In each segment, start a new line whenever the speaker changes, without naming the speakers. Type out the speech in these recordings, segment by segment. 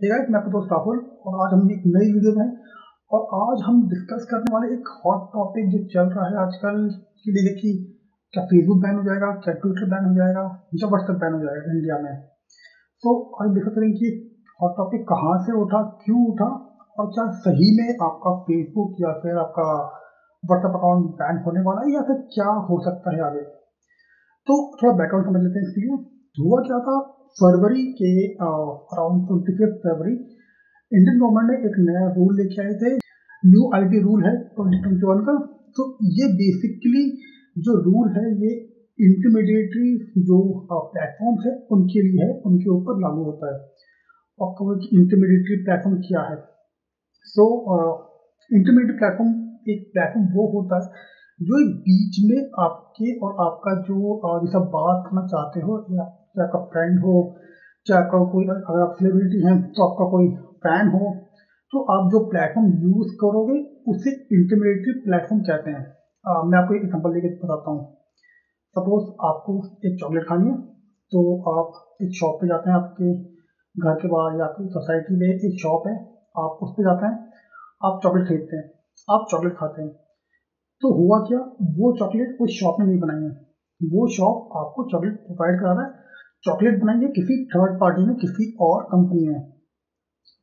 ठीक है, मैं आपका दोस्त राहुल और आज हम एक नई वीडियो में और आज हम डिस्कस करने वाले एक हॉट टॉपिक जो चल रहा है आजकल के लिए कि क्या फेसबुक बैन हो जाएगा, क्या ट्विटर बैन हो जाएगा, या व्हाट्सएप बैन हो जाएगा इंडिया में। तो आज डिस्कस करेंगे कि हॉट टॉपिक कहाँ से उठा, क्यों उठा और क्या सही में आपका फेसबुक या फिर आपका व्हाट्सएप अकाउंट बैन होने वाला है या फिर क्या हो सकता है आगे। तो थोड़ा बैकग्राउंड समझ लेते हैं इसके लिए। हुआ क्या था, फरवरी के अराउंड 25 फरवरी इंडियन गवर्नमेंट ने एक नया रूल लेके आए थे। न्यू आईटी रूल है 2021 का। तो ये बेसिकली जो रूल है ये इंटरमीडिएटरी जो प्लेटफॉर्म्स है उनके लिए है, उनके ऊपर लागू होता है। आपको इंटरमीडिएटरी प्लेटफॉर्म क्या है? सो इंटरमीडिएट प्लेटफॉर्म एक प्लेटफॉर्म वो होता है जो एक बीच में आपके और आपका जो जैसा बात करना चाहते हो, या चाहे आपका फ्रेंड हो, चाहे आपका कोई, अगर आप सेलिब्रिटी हैं तो आपका कोई फैन हो, तो आप जो प्लेटफॉर्म यूज करोगे उसे इंटरमीडिएट प्लेटफॉर्म कहते हैं। मैं आपको एक एग्जांपल देके बताता हूँ। सपोज आपको एक चॉकलेट खानी है, तो आप एक शॉप पे जाते हैं, आपके घर के बाहर या आपकी सोसाइटी में एक शॉप है, आप उस पर जाते हैं, आप चॉकलेट खरीदते हैं, आप चॉकलेट खाते हैं। तो हुआ क्या, वो चॉकलेट उस शॉप ने नहीं बनाई है, वो शॉप आपको चॉकलेट प्रोवाइड करा रहा है। चॉकलेट बनाई है किसी थर्ड पार्टी ने, किसी और कंपनी ने।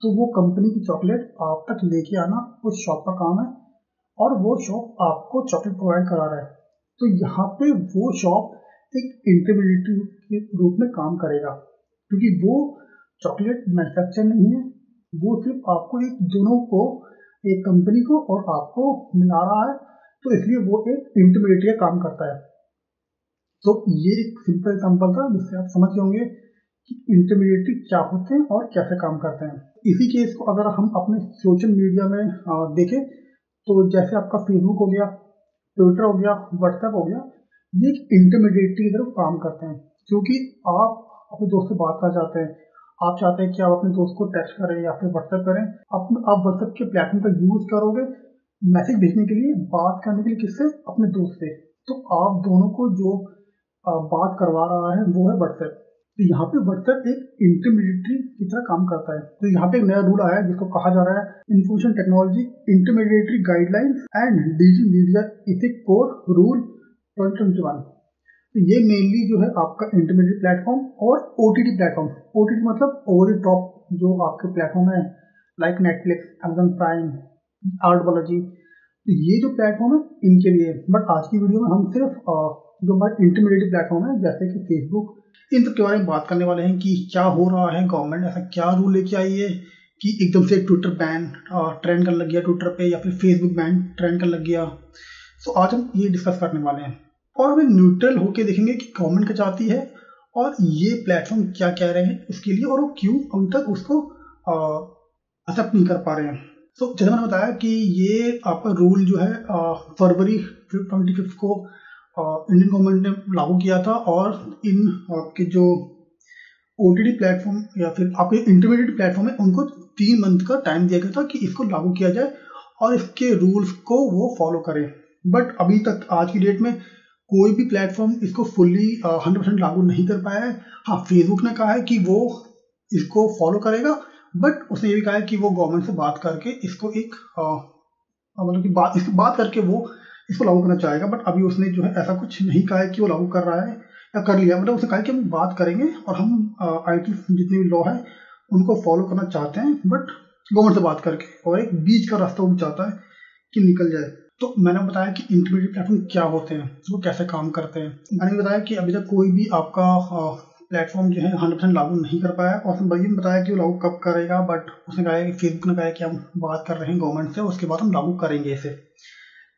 तो वो कंपनी की चॉकलेट आप तक लेके आना उस शॉप का काम है और वो शॉप आपको चॉकलेट प्रोवाइड करा रहा है। तो यहाँ पे वो शॉप एक इंटरमीडिएट के रूप में काम करेगा, क्योंकि वो चॉकलेट मैन्युफैक्चर नहीं है, वो सिर्फ आपको एक दोनों को, एक कंपनी को और आपको मिला रहा है। तो इसलिए वो एक इंटरमीडिएट का काम करता है। तो ये एक सिंपल एग्जांपल था जिससे आप समझ गए होंगे कि इंटरमीडिएट क्या होते हैं और कैसे काम करते हैं। इसी केस को अगर हम अपने सोशल मीडिया में देखें, तो जैसे आपका फेसबुक हो गया, ट्विटर हो गया, व्हाट्सएप हो गया, ये एक इंटरमीडिएट की तरफ काम करते हैं। क्योंकि आप अपने दोस्त से बात करना चाहते हैं, आप चाहते हैं कि आप अपने दोस्त को टेक्स्ट करें या फिर व्हाट्सएप करें, आप व्हाट्सएप के प्लेटफॉर्म का यूज करोगे मैसेज भेजने के लिए, बात करने के लिए, किससे? अपने दोस्त से। तो आप दोनों को जो बात करवा रहा है वो है व्हाट्सएप। तो यहाँ पे व्हाट्सएप एक इंटरमीडिएटरी की तरह काम करता है। तो यहाँ पे एक नया रूल आया है जिसको कहा जा रहा है information technology intermediary guidelines and digital media ethic code rule 2021। तो ये मेनली जो है आपका इंटरमीडिएट प्लेटफॉर्म और ओटीटी प्लेटफॉर्म, ओटीटी मतलब ओवर द टॉप जो आपके प्लेटफॉर्म है, लाइक नेटफ्लिक्स, अमेजन प्राइम, आर्टबालाजी, तो ये जो प्लेटफॉर्म है इनके लिए। बट आज की वीडियो में हम सिर्फ जो हमारे इंटरमीडिएट प्लेटफॉर्म है जैसे कि फेसबुक, इन सब के बारे में बात करने वाले हैं कि क्या हो रहा है, गवर्नमेंट ऐसा क्या रूल लेके आई है कि एकदम से ट्विटर बैन ट्रेंड करने लग गया ट्विटर पे, या फिर फेसबुक बैन ट्रेंड करने लग गया। तो आज हम ये डिस्कस करने वाले हैं और हमें न्यूट्रल होके देखेंगे कि गवर्नमेंट क्या चाहती है और ये प्लेटफॉर्म क्या कह रहे हैं उसके लिए, और वो क्यों अभी तक उसको एक्सेप्ट नहीं कर पा रहे हैं। तो जैसे मैंने बताया कि ये आपका रूल जो है फरवरी 25 को इंडियन गवर्नमेंट ने लागू किया था, और इन आपके जो ओटीटी प्लेटफॉर्म या फिर आपके इंटरमीडिएट प्लेटफॉर्म है उनको 3 मंथ का टाइम दिया गया था कि इसको लागू किया जाए और इसके रूल्स को वो फॉलो करें। बट अभी तक आज की डेट में कोई भी प्लेटफॉर्म इसको फुल्ली 100% लागू नहीं कर पाया है। हाँ, फेसबुक ने कहा है कि वो इसको फॉलो करेगा, बट उसने ये भी कहा है कि वो गवर्नमेंट से बात करके इसको एक मतलब कि बात करके वो इसको लागू करना चाहेगा। बट अभी उसने जो है ऐसा कुछ नहीं कहा है कि वो लागू कर रहा है या कर लिया। मतलब उसने कहा कि हम बात करेंगे और हम आईटी जितने भी लॉ है उनको फॉलो करना चाहते हैं, बट गवर्नमेंट से बात करके, और एक बीच का रास्ता वो चाहता है कि निकल जाए। तो मैंने बताया कि इंटरमीडिएट प्लेटफॉर्म क्या होते हैं, वो कैसे काम करते हैं। मैंने बताया कि अभी तक कोई भी आपका प्लेटफॉर्म जो है 100% लागू नहीं कर पाया, और उसने भाई बताया कि वो लागू कब करेगा। बट उसने कहा है कि फेसबुक ने कहा है कि हम बात कर रहे हैं गवर्नमेंट से, उसके बाद हम लागू करेंगे इसे।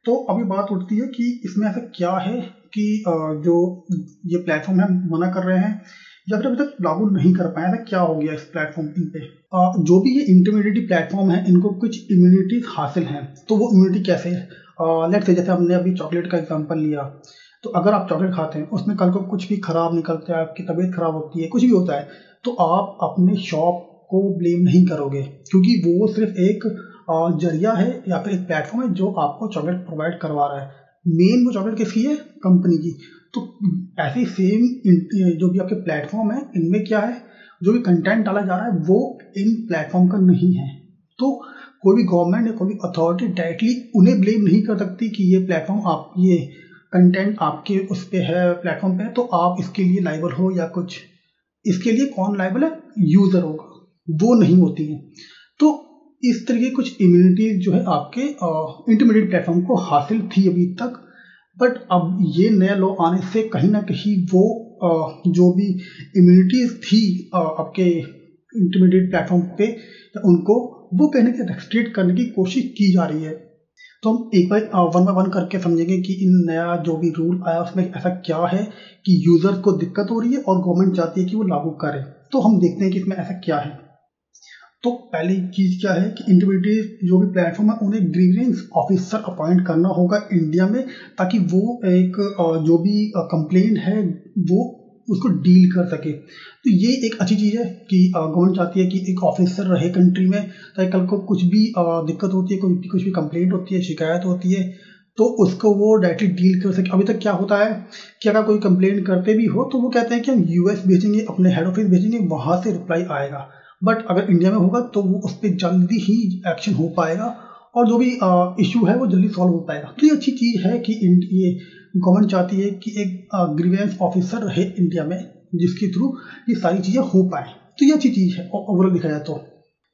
तो अभी बात उठती है कि इसमें ऐसा क्या है कि जो ये प्लेटफॉर्म है मना कर रहे हैं या फिर अभी तक लागू नहीं कर पाए, ऐसा क्या हो गया इस प्लेटफॉर्म पे। जो भी ये इंटरमीडिएट प्लेटफॉर्म है इनको कुछ इम्यूनिटीज हासिल हैं। तो वो इम्यूनिटी कैसे है? लेट्स से जैसे हमने अभी चॉकलेट का एग्जांपल लिया, तो अगर आप चॉकलेट खाते हैं, उसमें कल को कुछ भी खराब निकलता है, आपकी तबीयत खराब होती है, कुछ भी होता है, तो आप अपने शॉप को ब्लेम नहीं करोगे, क्योंकि वो सिर्फ एक जरिया है या फिर एक प्लेटफॉर्म है जो आपको चॉकलेट प्रोवाइड करवा रहा है। मेन वो चॉकलेट किसकी है? कंपनी की। तो ऐसे ही सेम जो भी आपके प्लेटफॉर्म है, इनमें क्या है, जो भी कंटेंट डाला जा रहा है वो इन प्लेटफॉर्म का नहीं है। तो कोई भी गवर्नमेंट या कोई भी अथॉरिटी डायरेक्टली उन्हें ब्लेम नहीं कर सकती कि ये प्लेटफॉर्म आप ये कंटेंट आपके उस पे है, प्लेटफॉर्म पे है, तो आप इसके लिए लायबल हो या कुछ। इसके लिए कौन लायबल है? यूजर होगा, वो नहीं होती है। तो इस तरीके कुछ इम्यूनिटीज जो है आपके इंटरमीडिएट प्लेटफॉर्म को हासिल थी अभी तक, बट अब ये नया लॉ आने से कहीं ना कहीं वो जो भी इम्यूनिटीज थी आपके इंटरमीडिएट प्लेटफॉर्म पे, उनको वो कहने के रेस्ट्रिक्ट करने की कोशिश की जा रही है। तो हम एक बार वन बाय वन करके समझेंगे कि इन नया जो भी रूल आया उसमें ऐसा क्या है कि यूजर्स को दिक्कत हो रही है और गवर्नमेंट चाहती है कि वो लागू करे। तो हम देखते हैं कि इसमें ऐसा क्या है। तो पहली चीज क्या है कि इंटरमीडिएट जो भी प्लेटफॉर्म है उन्हें ग्रीवेंस ऑफिसर अपॉइंट करना होगा इंडिया में, ताकि वो एक जो भी कंप्लेंट है वो उसको डील कर सके। तो ये एक अच्छी चीज़ है कि गवर्नमेंट चाहती है कि एक ऑफिसर रहे कंट्री में, ताकि कल को कुछ भी दिक्कत होती है, कुछ भी कंप्लेंट होती है, शिकायत होती है, तो उसको वो डायरेक्टली डील कर सके। अभी तक क्या होता है कि अगर कोई कंप्लेंट करते भी हो तो वो कहते हैं कि हम यूएस भेजेंगे, अपने हेड ऑफिस भेजेंगे, वहाँ से रिप्लाई आएगा। बट अगर इंडिया में होगा तो वो उस पर जल्दी ही एक्शन हो पाएगा और जो भी इशू है वो जल्दी सॉल्व हो पाएगा। तो ये अच्छी चीज़ है कि ये गवर्नमेंट चाहती है कि एक ग्रीवेंस ऑफिसर रहे इंडिया में, जिसके थ्रू ये सारी चीज़ें हो पाए। तो ये अच्छी चीज़ है ओवरऑल देखा जाए तो।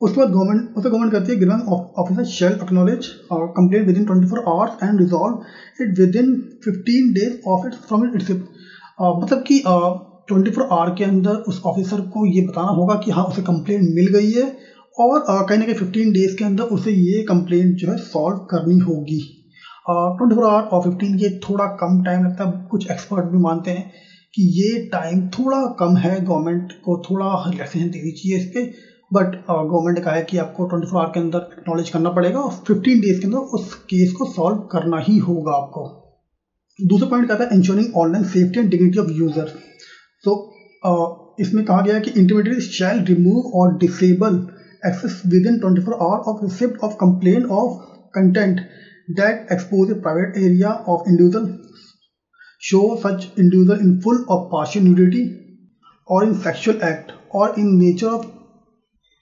उसके बाद गवर्नमेंट कहती है grievance officer shall acknowledge complaint within 24 hours and resolve it within 15 days of it from it receipt. मतलब कि 24 आवर के अंदर उस ऑफिसर को ये बताना होगा कि हाँ उसे कंप्लेंट मिल गई है, और कहीं ना कहीं 15 डेज के अंदर उसे ये कंप्लेंट जो है सॉल्व करनी होगी। 24 आवर और 15 ये थोड़ा कम टाइम लगता है। कुछ एक्सपर्ट भी मानते हैं कि ये टाइम थोड़ा कम है, गवर्नमेंट को थोड़ा रिलैक्सेशन देनी चाहिए इस पर। बट गवर्नमेंट ने कहा है कि आपको 24 आवर के अंदर एक्नॉलेज करना पड़ेगा और 15 डेज के अंदर उस केस को सॉल्व करना ही होगा आपको। दूसरा पॉइंट कहता है ensuring online safety and dignity of user. तो इसमें कहा गया है कि intermediate shall remove or disable access within 24 hour of receipt of complaint of content that expose a private area of individual, show such individual in full or partial nudity or in sexual act or in nature of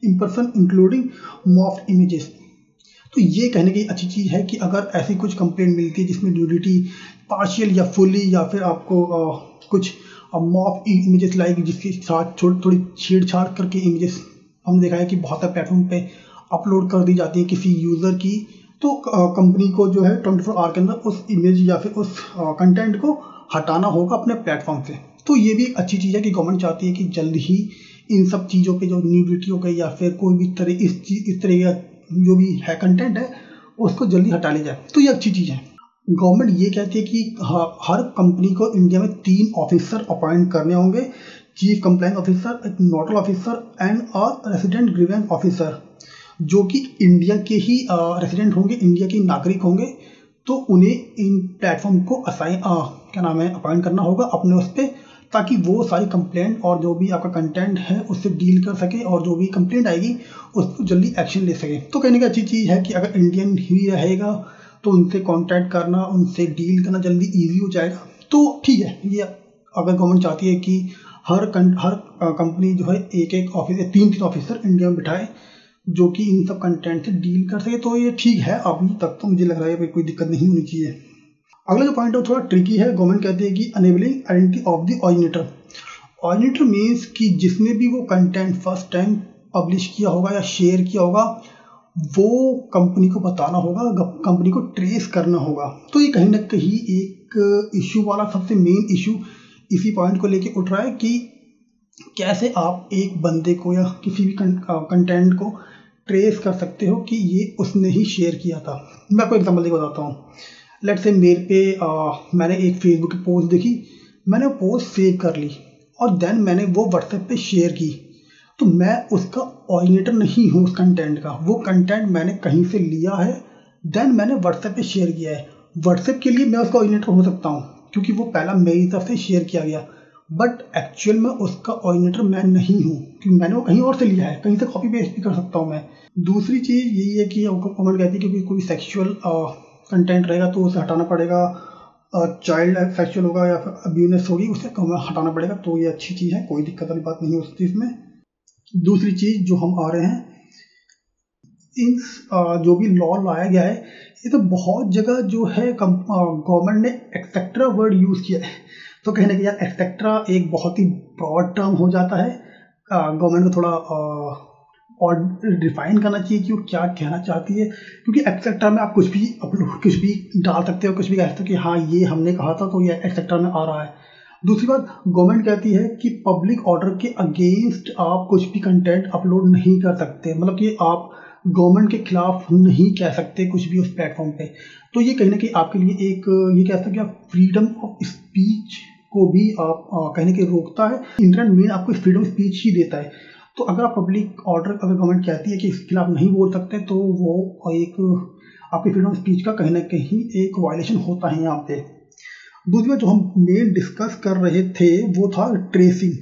impersonation including morphed images. तो ये कहने की अच्छी चीज़ है कि अगर ऐसी कुछ कंप्लेंट मिलती है जिसमें न्यूडिटी पार्शियल या फुली या फिर आपको कुछ मॉफ इमेजेस लाइक जिसके साथ थोड़ी छेड़छाड़ करके इमेजेस हमने देखा है कि बहुत सारे प्लेटफॉर्म पे अपलोड कर दी जाती है किसी यूज़र की, तो कंपनी को जो है 24 आवर के अंदर उस इमेज या फिर उस कंटेंट को हटाना होगा अपने प्लेटफॉर्म से। तो ये भी एक अच्छी चीज़ है कि गवर्नमेंट चाहती है कि जल्द ही इन सब चीज़ों पे जो न्यूडिटी हो गई या फिर कोई भी तरह इस तरह का जो भी है कंटेंट है उसको जल्दी हटा ली जाए। तो ये अच्छी चीज़ है। गवर्नमेंट ये कहती है कि हर कंपनी को इंडिया में 3 ऑफिसर अपॉइंट करने होंगे, चीफ कंप्लाइंस ऑफिसर, एक nodal officer and a resident grievance officer, जो कि इंडिया के ही रेसिडेंट होंगे, इंडिया के नागरिक होंगे। तो उन्हें इन प्लेटफॉर्म को अपॉइंट करना होगा अपने उस पर, ताकि वो सारी कंप्लेंट और जो भी आपका कंटेंट है उससे डील कर सके और जो भी कंप्लेंट आएगी उसको जल्दी एक्शन ले सके। तो कहने की अच्छी चीज़ है कि अगर इंडियन ही रहेगा तो उनसे कांटेक्ट करना, उनसे डील करना जल्दी इजी हो जाएगा। तो ठीक है, ये अगर गवर्नमेंट चाहती है कि हर कंपनी जो है एक ऑफिस 3 ऑफिसर इंडिया में बिठाए जो कि इन सब कंटेंट से डील कर सके, तो ये ठीक है। अभी तक तो मुझे लग रहा है कि कोई दिक्कत नहीं होनी चाहिए। अगला जो पॉइंट है थोड़ा ट्रिकी है। गवर्नमेंट कहती है कि enabling identity of the originator. Originator means कि जिसने भी वो कंटेंट फर्स्ट टाइम पब्लिश किया होगा या शेयर किया होगा वो कंपनी को बताना होगा, कंपनी को ट्रेस करना होगा। तो ये कहीं ना कहीं एक इशू वाला सबसे मेन इशू इसी पॉइंट को लेके उठ रहा है कि कैसे आप एक बंदे को या किसी भी कंटेंट को ट्रेस कर सकते हो कि ये उसने ही शेयर किया था। मैं आपको एग्जांपल देके बताता हूँ। लेट्स से मेरे पे मैंने एक फेसबुक की पोस्ट देखी, मैंने वो पोस्ट सेव कर ली और देन मैंने वो व्हाट्सएप पे शेयर की। तो मैं उसका ऑरिजिनेटर नहीं हूँ उस कंटेंट का, वो कंटेंट मैंने कहीं से लिया है, देन मैंने व्हाट्सएप पे शेयर किया है। व्हाट्सएप के लिए मैं उसका ऑरिजिनेटर हो सकता हूँ क्योंकि वो पहला मेरी तरफ से शेयर किया गया, बट एक्चुअल में उसका ऑरिजिनेटर मैं नहीं हूँ क्योंकि मैंने वो कहीं और से लिया है, कहीं से कॉपी पेस्ट भी कर सकता हूँ मैं। दूसरी चीज़ यही है कि गवर्नमेंट कहती है कि कोई सेक्सुअल कंटेंट रहेगा तो उसे हटाना पड़ेगा, चाइल्ड सेक्सुअल होगा या फिर अब्यूनेस होगी उसे हटाना पड़ेगा। तो ये अच्छी चीज़ है, कोई दिक्कत वाली बात नहीं है उस चीज़ में। दूसरी चीज़ जो हम आ रहे हैं, इन जो भी लॉ लाया गया है, ये तो बहुत जगह जो है गवर्नमेंट ने एक्सेट्रा वर्ड यूज़ किया है। तो कहीं ना कहीं यार एक्सेट्रा एक बहुत ही ब्रॉड टर्म हो जाता है। गवर्नमेंट को थोड़ा और डिफाइन करना चाहिए कि वो क्या कहना चाहती है, क्योंकि एक्सेट्रा में आप कुछ भी डाल सकते हो, कुछ भी कह सकते हो कि हाँ ये हमने कहा था तो ये एक्सेट्रा में आ रहा है। दूसरी बात, गवर्नमेंट कहती है कि पब्लिक ऑर्डर के अगेंस्ट आप कुछ भी कंटेंट अपलोड नहीं कर सकते, मतलब कि आप गवर्नमेंट के खिलाफ नहीं कह सकते कुछ भी उस प्लेटफॉर्म पे। तो ये कहीं ना कहीं आपके लिए एक ये कह सकते हैं कि आप फ्रीडम ऑफ स्पीच को भी आप कहीं ना कहीं रोकता है। इंटरनेट मेन आपको फ्रीडम ऑफ स्पीच ही देता है। तो अगर आप पब्लिक ऑर्डर अगर गवर्नमेंट कहती है कि इसके खिलाफ नहीं बोल सकते, तो वो एक आपकी फ्रीडम ऑफ स्पीच का कहीं ना कहीं एक वायलेशन होता है यहाँ पे। दूसरी बात जो हम मेन डिस्कस कर रहे थे वो था ट्रेसिंग।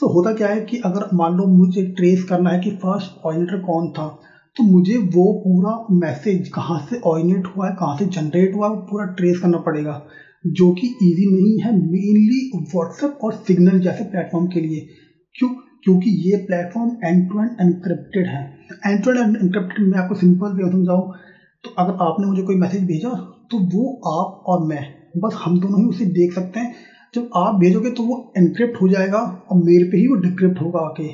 सो होता क्या है कि अगर मान लो मुझे ट्रेस करना है कि फर्स्ट ऑरिजिनेटर कौन था, तो मुझे वो पूरा मैसेज कहाँ से ऑरिजिनेट हुआ है, कहाँ से जनरेट हुआ है, वो पूरा ट्रेस करना पड़ेगा, जो कि इजी नहीं है मेनली व्हाट्सएप और सिग्नल जैसे प्लेटफॉर्म के लिए। क्योंकि ये platform end to end encrypted है। एंड टू एंड एनक्रिप्टेड मैं आपको सिंपल वे समझाऊँ तो अगर आपने मुझे कोई मैसेज भेजा तो वो आप और मैं बस हम दोनों ही उसे देख सकते हैं। जब आप भेजोगे तो वो एनक्रिप्ट हो जाएगा और मेरे पे ही वो डिक्रिप्ट होगा आके।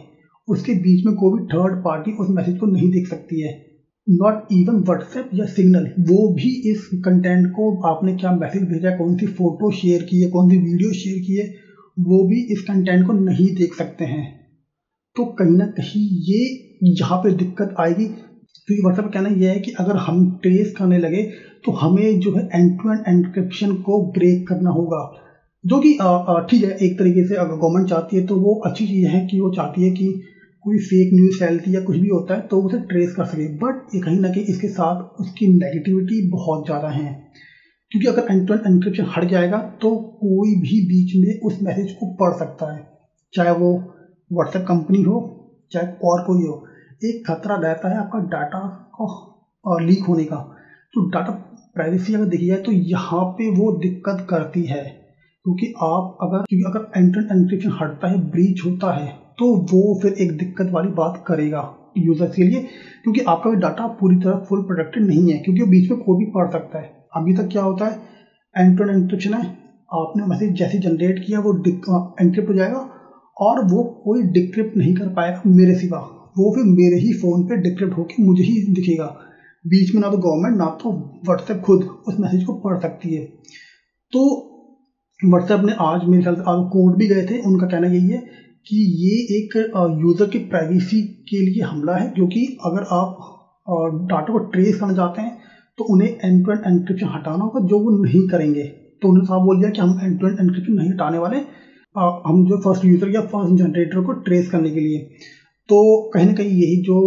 उसके बीच में कोई भी थर्ड पार्टी उस मैसेज को नहीं देख सकती है, नॉट इवन व्हाट्सएप या सिग्नल। वो भी इस कंटेंट को आपने क्या मैसेज भेजा, कौन सी फोटो शेयर की है, कौन सी वीडियो शेयर की है, वो भी इस कंटेंट को नहीं देख सकते हैं। तो कहीं ना कहीं ये यहाँ पे दिक्कत आएगी, क्योंकि व्हाट्सएप का कहना यह है कि अगर हम ट्रेस करने लगे तो हमें जो है एंड टू एंड एनक्रिप्शन को ब्रेक करना होगा, जो कि ठीक है एक तरीके से। अगर गवर्नमेंट चाहती है तो वो अच्छी चीज़ है कि वो चाहती है कि कोई फेक न्यूज़ फैलती या कुछ भी होता है तो उसे ट्रेस कर सके। बट ये कहीं ना कहीं इसके साथ उसकी नेगेटिविटी बहुत ज़्यादा है, क्योंकि अगर एंड टू एंड एनक्रिप्शन हट जाएगा तो कोई भी बीच में उस मैसेज को पढ़ सकता है, चाहे वो व्हाट्सएप कंपनी हो चाहे और कोई हो। एक खतरा रहता है आपका डाटा को लीक होने का। तो डाटा प्राइवेसी अगर देखी जाए तो यहाँ पे वो दिक्कत करती है, क्योंकि अगर एंड टू एंड एनक्रिप्शन हटता है, ब्रीच होता है, तो वो फिर एक दिक्कत वाली बात करेगा यूजर्स के लिए, क्योंकि आपका भी डाटा पूरी तरह फुल प्रोटेक्टेड नहीं है, क्योंकि बीच में कोई भी पढ़ सकता है। अभी तक क्या होता है, एंड टू एंड एनक्रिप्शन है, आपने मैसेज जैसे जनरेट किया वो एनक्रिप्ट हो जाएगा और वो कोई डिक्रिप्ट नहीं कर पाएगा मेरे सिवा, वो फिर मेरे ही फ़ोन पे डिक्रिप्ट होकर मुझे ही दिखेगा। बीच में ना तो गवर्नमेंट ना तो व्हाट्सएप खुद उस मैसेज को पढ़ सकती है। तो व्हाट्सएप ने आज मेरे ख्याल से आज कोर्ट भी गए थे, उनका कहना यही है कि ये एक यूज़र की प्राइवेसी के लिए हमला है, क्योंकि अगर आप डाटा को ट्रेस करना चाहते हैं तो उन्हें एंड टू एंड एनक्रिप्शन हटाना होगा, जो वो नहीं करेंगे। तो उन्होंने साफ बोल दिया कि हम एंड टू एंड एनक्रिप्शन नहीं हटाने वाले, हम जो फर्स्ट यूज़र या फर्स्ट जनरेटर को ट्रेस करने के लिए। तो कहीं ना कहीं यही जो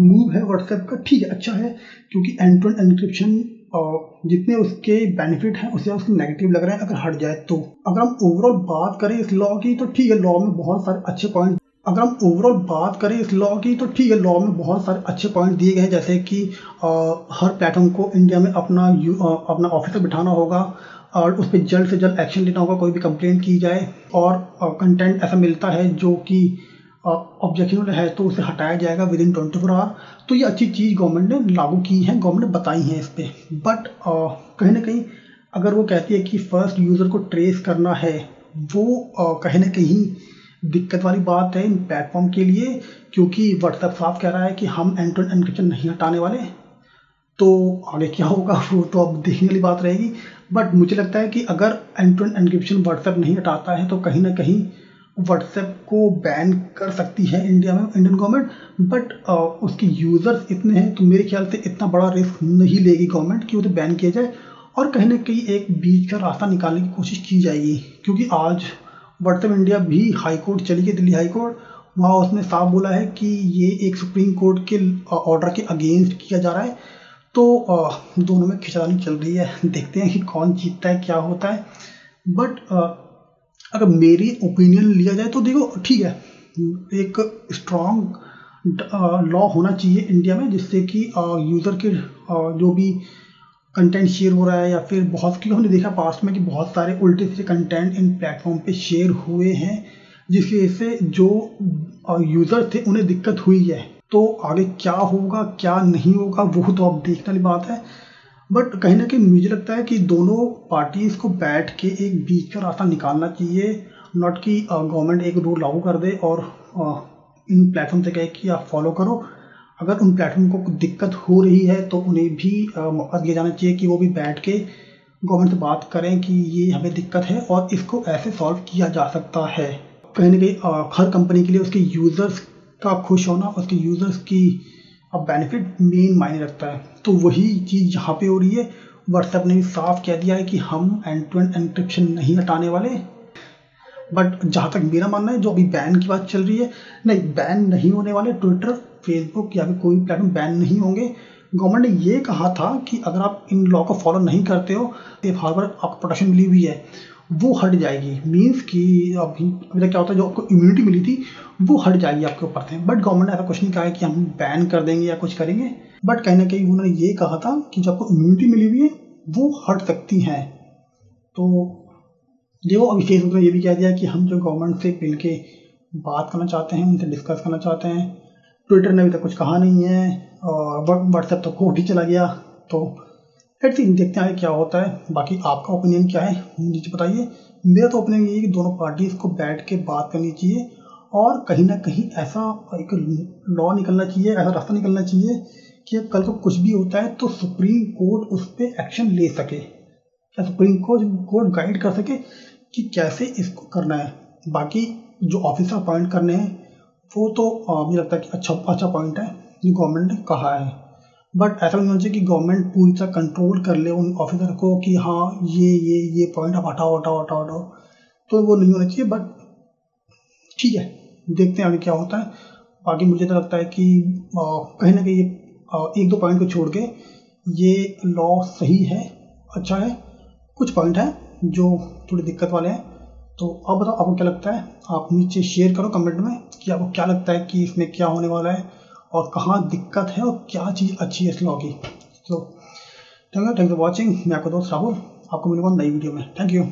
मूव है व्हाट्सएप का, ठीक है, अच्छा है, क्योंकि एंड टू एंड एनक्रिप्शन जितने उसके बेनिफिट हैं उससे उसके नेगेटिव लग रहे हैं अगर हट जाए तो। अगर हम ओवरऑल बात करें इस लॉ की तो ठीक है, लॉ में बहुत सारे अच्छे पॉइंट दिए गए हैं, जैसे कि हर प्लेटफॉर्म को इंडिया में अपना ऑफिसर बिठाना होगा और उस पर जल्द से जल्द एक्शन लेना होगा कोई भी कंप्लेंट की जाए, और कंटेंट ऐसा मिलता है जो कि ऑब्जेक्शनेबल है तो उसे हटाया जाएगा विद इन 24 आवर। तो ये अच्छी चीज़ गवर्नमेंट ने लागू की है, गवर्नमेंट ने बताई है इस पर। बट कहीं ना कहीं अगर वो कहती है कि फर्स्ट यूज़र को ट्रेस करना है, वो कहीं ना कहीं दिक्कत वाली बात है इन प्लेटफॉर्म के लिए, क्योंकि व्हाट्सएप साफ कह रहा है कि हम एंड टू एंड एनक्रिप्शन नहीं हटाने वाले। तो आगे क्या होगा वो तो अब देखने वाली बात रहेगी। बट मुझे लगता है कि अगर end to end encryption WhatsApp नहीं हटाता है तो कहीं ना कहीं व्हाट्सएप को बैन कर सकती है इंडिया में इंडियन गवर्नमेंट। बट उसके यूज़र्स इतने हैं तो मेरे ख्याल से इतना बड़ा रिस्क नहीं लेगी गवर्नमेंट कि उसे बैन किया जाए, और कहीं ना कहीं एक बीच का रास्ता निकालने की कोशिश की जाएगी। क्योंकि आज व्हाट्सएप इंडिया भी हाई कोर्ट चली गई, दिल्ली हाई कोर्ट, वहाँ उसने साफ बोला है कि ये एक सुप्रीम कोर्ट के ऑर्डर के अगेंस्ट किया जा रहा है। तो दोनों में खिंचातानी चल रही है, देखते हैं कि कौन जीतता है, क्या होता है। बट अगर मेरी ओपिनियन लिया जाए तो देखो ठीक है, एक स्ट्रॉन्ग लॉ होना चाहिए इंडिया में, जिससे कि यूज़र के जो भी कंटेंट शेयर हो रहा है, या फिर बहुत, क्योंकि हमने देखा पास्ट में कि बहुत सारे उल्टे सीधे कंटेंट इन प्लेटफॉर्म पे शेयर हुए हैं, जिसकी वजह से जो यूज़र थे उन्हें दिक्कत हुई है। तो आगे क्या होगा क्या नहीं होगा वो तो अब देखने वाली बात है। बट कहीं ना कहीं मुझे लगता है कि दोनों पार्टीज़ को बैठ के एक बीच का रास्ता निकालना चाहिए। नॉट कि गवर्नमेंट एक रूल लागू कर दे और इन प्लेटफॉर्म से कहे कि आप फॉलो करो। अगर उन प्लेटफॉर्म को कुछ दिक्कत हो रही है तो उन्हें भी मौका दिया जाना चाहिए कि वो भी बैठ के गवर्नमेंट से बात करें कि ये हमें दिक्कत है और इसको ऐसे सॉल्व किया जा सकता है। कहीं ना कहीं हर कंपनी के लिए उसके यूज़र्स का खुश होना, उसके यूज़र्स की बेनिफिट मेन मायने रखता है। तो वही चीज़ यहाँ पे हो रही है। व्हाट्सएप ने भी साफ कह दिया है कि हम एंड टू एंड एन्क्रिप्शन नहीं हटाने वाले। बट जहाँ तक मेरा मानना है, जो अभी बैन की बात चल रही है, नहीं, बैन नहीं होने वाले। ट्विटर, फेसबुक या फिर कोई प्लेटफॉर्म बैन नहीं होंगे। गवर्नमेंट ने ये कहा था कि अगर आप इन लॉ को फॉलो नहीं करते हो, सेफ हार्बर आपको प्रोटेक्शन मिली हुई है, वो हट जाएगी। मीन्स कि अभी तक क्या होता है, जो आपको इम्यूनिटी मिली थी वो हट जाएगी आपके ऊपर से। बट गवर्नमेंट ने ऐसा कुछ नहीं कहा है कि हम बैन कर देंगे या कुछ करेंगे। बट कहीं ना कहीं उन्होंने ये कहा था कि जो आपको इम्यूनिटी मिली हुई है वो हट सकती हैं। तो देखो, अभी फेसबुक ने ये भी कह दिया कि हम जो गवर्नमेंट से मिल के बात करना चाहते हैं, उनसे डिस्कस करना चाहते हैं। ट्विटर ने अभी तक कुछ कहा नहीं है और व्हाट्सएप तो कोर्ट ही चला गया। तो लेट्स सी, देखते हैं क्या होता है। बाकी आपका ओपिनियन क्या है नीचे बताइए। मेरा तो ओपिनियन ये है कि दोनों पार्टीज़ को बैठ के बात करनी चाहिए और कहीं ना कहीं ऐसा एक लॉ निकलना चाहिए, ऐसा रास्ता निकलना चाहिए कि कल को कुछ भी होता है तो सुप्रीम कोर्ट उस पर एक्शन ले सके, या सुप्रीम कोर्ट गाइड कर सके कि कैसे इसको करना है। बाकी जो ऑफिसर अपॉइंट करने हैं वो तो मुझे लगता है कि अच्छा पॉइंट है जो गवर्नमेंट ने कहा है। बट ऐसा नहीं होना चाहिए कि गवर्नमेंट पूरी तरह कंट्रोल कर ले उन ऑफिसर को कि हाँ ये पॉइंट आप हटाओ। तो वो नहीं होना चाहिए। बट ठीक है, देखते हैं आगे क्या होता है। बाकी मुझे तो लगता है कि कहीं ना कहीं ये एक दो पॉइंट को छोड़ के ये लॉ सही है, अच्छा है। कुछ पॉइंट हैं जो थोड़ी दिक्कत वाले हैं। तो अब बताओ आपको क्या लगता है। आप नीचे शेयर करो कमेंट में कि आपको क्या लगता है कि इसमें क्या होने वाला है और कहाँ दिक्कत है और क्या चीज़ अच्छी है इस लॉ की। तो थैंक यू फॉर वॉचिंग। मैं आपका दोस्त राहुल, आपको मिलूंगा नई वीडियो में। Thank you.